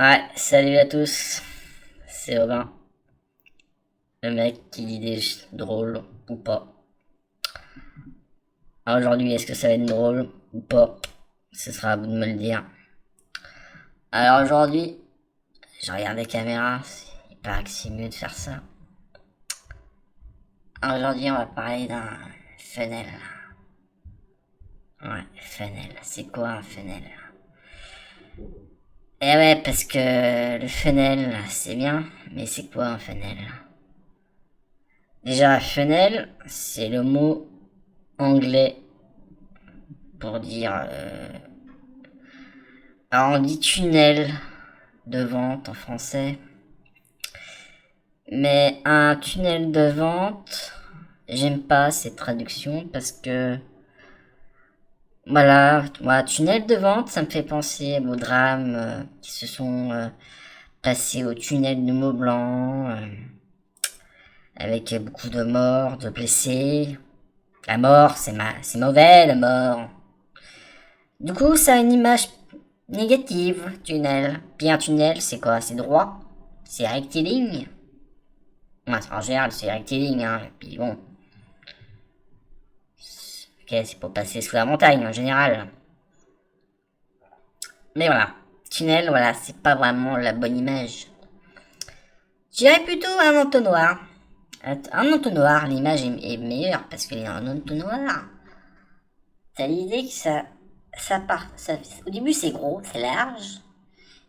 Ouais, salut à tous, c'est Robin, le mec qui dit des drôles ou pas. Alors aujourd'hui, est-ce que ça va être drôle ou pas? Ce sera à vous de me le dire. Alors aujourd'hui, je regarde les caméras, il paraît que c'est mieux de faire ça. Alors aujourd'hui, on va parler d'un funnel. Ouais, funnel, c'est quoi un funnel? Eh ouais, parce que le funnel, c'est bien, mais c'est quoi un funnel? Déjà, funnel, c'est le mot anglais pour dire... alors on dit tunnel de vente en français. Mais un tunnel de vente, j'aime pas cette traduction parce que... Voilà, moi, tunnel de vente, ça me fait penser aux drames qui se sont passés au tunnel de Mont-Blanc, avec beaucoup de morts, de blessés. La mort, c'est mauvais, la mort. Du coup, ça a une image négative, tunnel. Puis un tunnel, c'est quoi? C'est droit? C'est rectiligne? Ouais, en général, c'est rectiligne, hein. Et puis bon. Ok, c'est pour passer sous la montagne, en général. Mais voilà. Tunnel, voilà, c'est pas vraiment la bonne image. Je dirais plutôt un entonnoir. Un entonnoir, l'image est meilleure parce qu'il y a un entonnoir. T'as l'idée que ça part, au début c'est gros, c'est large,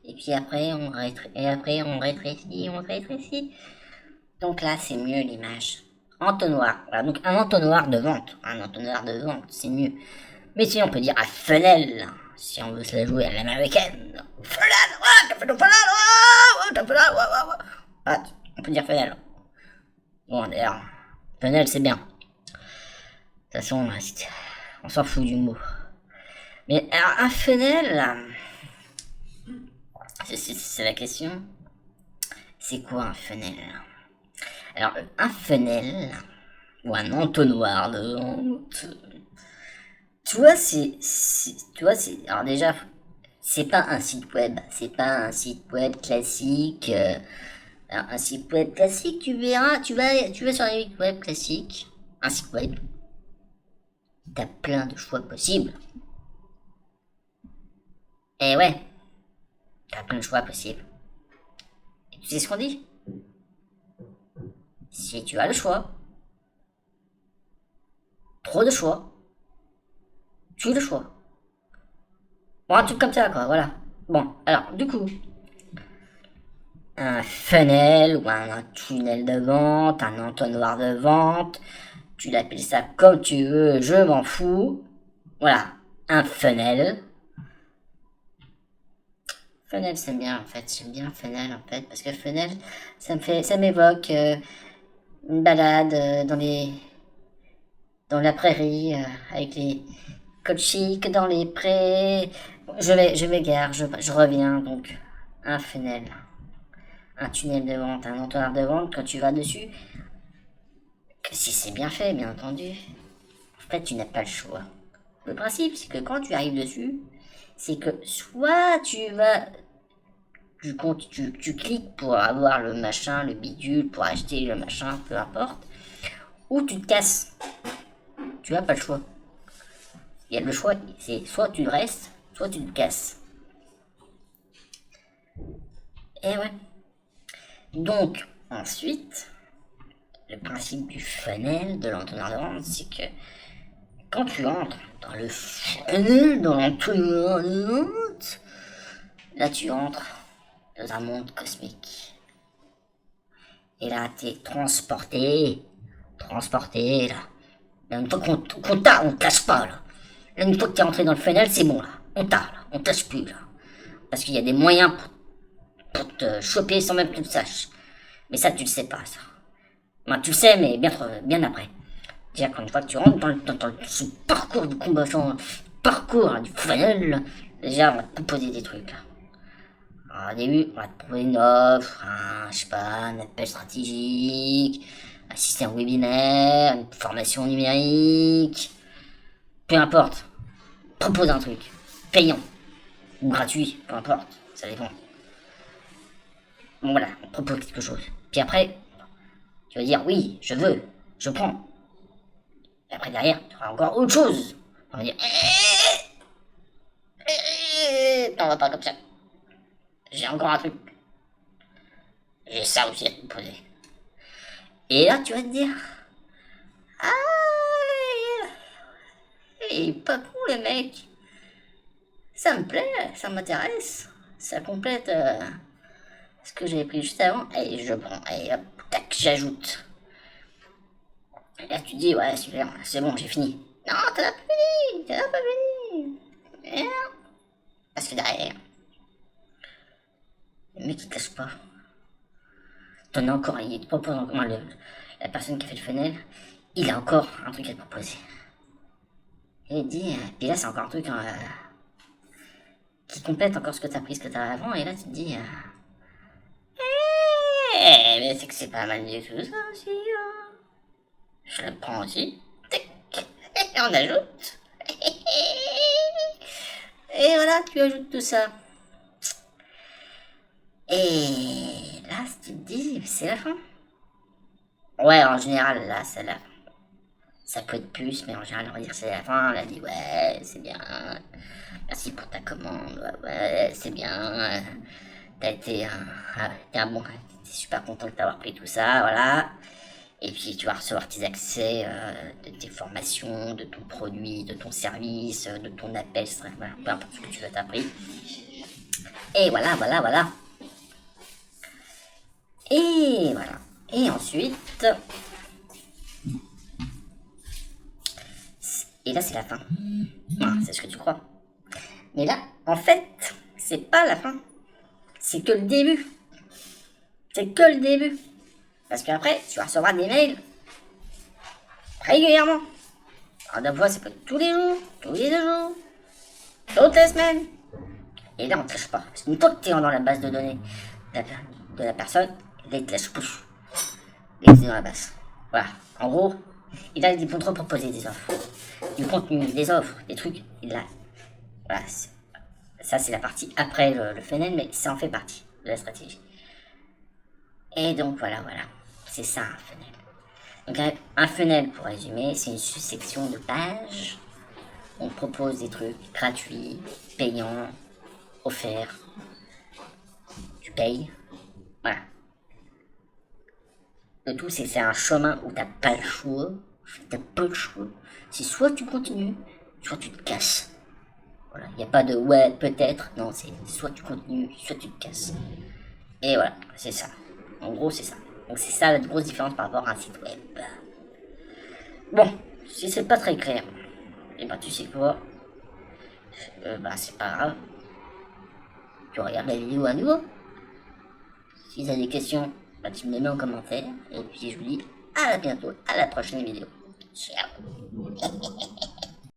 et puis après on rétrécit. Donc là c'est mieux l'image. Entonnoir, voilà, donc un entonnoir de vente, c'est mieux. Mais sinon on peut dire à fenêtre, si on veut se la jouer à l'américaine. Fenêtre, ouais, t'as fait le fenêtre, ouais, t'as fait là, ouais. Ah, on peut dire fenêtre. Bon d'ailleurs, fenêtre c'est bien. De toute façon, on s'en fout du mot. Mais alors, un funnel, c'est la question. C'est quoi un funnel? Alors, un funnel, ou un entonnoir de honte, alors déjà, c'est pas un site web, c'est pas un site web classique. Alors, un site web classique, tu verras, tu vas sur un site web classique, un site web, t'as plein de choix possibles. Et ouais, t'as plein de choix possibles. Et tu sais ce qu'on dit? Si tu as le choix, trop de choix, tu le choix. Bon, un truc comme ça, quoi, voilà. Bon, alors, du coup, un funnel ou un tunnel de vente, un entonnoir de vente, tu l'appelles ça comme tu veux, je m'en fous. Voilà, un funnel. Funnel, c'est bien en fait, j'aime bien funnel en fait, parce que funnel, ça m'évoque une balade dans la prairie, avec les cochiques dans les prés. Je m'égare, je reviens donc. Un funnel, un tunnel de vente, un entonnoir de vente, quand tu vas dessus, que si c'est bien fait, bien entendu, en fait, tu n'as pas le choix. Le principe, c'est que quand tu arrives dessus, c'est que soit tu cliques pour avoir le machin, le bidule, pour acheter le machin, peu importe, ou tu te casses. Tu n'as pas le choix. Il y a le choix, c'est soit tu restes, soit tu te casses. Et ouais. Donc, ensuite, le principe du funnel, de l'entonnoir de vente, c'est que quand tu entres dans le funnel, dans l'entonnoir de vente, là tu entres dans un monde cosmique. Et là, t'es transporté, là. Une fois qu'on t'a, on te lâche pas, là. Là, une fois que t'es rentré dans le funnel, c'est bon, là. On t'a, là. On te lâche plus, là. Parce qu'il y a des moyens pour te choper sans même que tu le saches. Mais ça, tu le sais pas, ça. Moi, tu le sais, mais bien après. Déjà, quand une fois que tu rentres dans ce parcours du combattant, parcours du funnel, déjà, on va te proposer des trucs, là. Alors, au début, on va te proposer une offre, je sais pas, un appel stratégique, un système webinaire, une formation numérique, peu importe. Propose un truc, payant ou gratuit, peu importe, ça dépend. Bon, voilà, on propose quelque chose. Puis après, tu vas dire oui, je veux, je prends. Et après derrière, tu auras encore autre chose. On va dire non, on va pas comme ça. J'ai encore un truc. J'ai ça aussi à te proposer. Et là, tu vas te dire ah, il est pas con le mec. Ça me plaît, ça m'intéresse. Ça complète ce que j'avais pris juste avant. Et je prends. Et hop, tac, j'ajoute. Et là, tu dis, ouais, super, c'est bon, j'ai fini. Non, t'en as pas fini, t'en as pas fini. Merde. Parce que derrière, le mec il te lâche pas. T'en as encore, il te propose encore, la personne qui a fait le funnel, il a encore un truc à te proposer. Et il dit, puis là c'est encore un truc qui complète encore ce que t'as pris, ce que t'as avant, et là tu te dis, mais c'est que c'est pas mal du tout ça aussi. Je le prends aussi. Et on ajoute. Et voilà, tu ajoutes tout ça. Et là, tu te dis, c'est la fin. Ouais, en général, là, c'est la fin. Ça peut être plus, mais en général, on va dire que c'est la fin. Elle a dit, ouais, c'est bien. Merci pour ta commande. Ouais, c'est bien. T'as été un bon. T'es super content de t'avoir pris tout ça, voilà. Et puis tu vas recevoir tes accès de tes formations, de ton produit, de ton service, de ton appel, voilà, peu importe ce que tu veux t'as pris. Et voilà, voilà, voilà. Et voilà. Et ensuite... Et là, c'est la fin. C'est ce que tu crois. Mais là, en fait, c'est pas la fin. C'est que le début. C'est que le début. Parce qu'après, tu recevras des mails régulièrement. Alors, des fois, ça peut être tous les jours, tous les 2 jours, toutes les semaines. Et là, on ne te lâche pas. Parce qu'une fois que tu es dans la base de données de la personne, là, il te lâche push. Et c'est dans la base. Voilà. En gros, il a des vont te proposer des offres. Du contenu, des offres, des trucs. Il a. Voilà. Ça, c'est la partie après le funnel, mais ça en fait partie de la stratégie. Et donc, voilà, voilà. C'est ça, un funnel. Donc, un funnel, pour résumer, c'est une section de pages. On propose des trucs gratuits, payants, offerts. Tu payes. Voilà. Le tout, c'est un chemin où t'as pas le choix. T'as pas le choix. C'est soit tu continues, soit tu te casses. Voilà. Il n'y a pas de ouais, peut-être. Non, c'est soit tu continues, soit tu te casses. Et voilà, c'est ça. En gros, c'est ça. Donc, c'est ça la grosse différence par rapport à un site web. Bon, si c'est pas très clair, et ben tu sais quoi, c'est pas grave. Tu regardes la vidéo à nouveau. Si tu as des questions, tu me les mets en commentaire. Et puis je vous dis à bientôt, à la prochaine vidéo. Ciao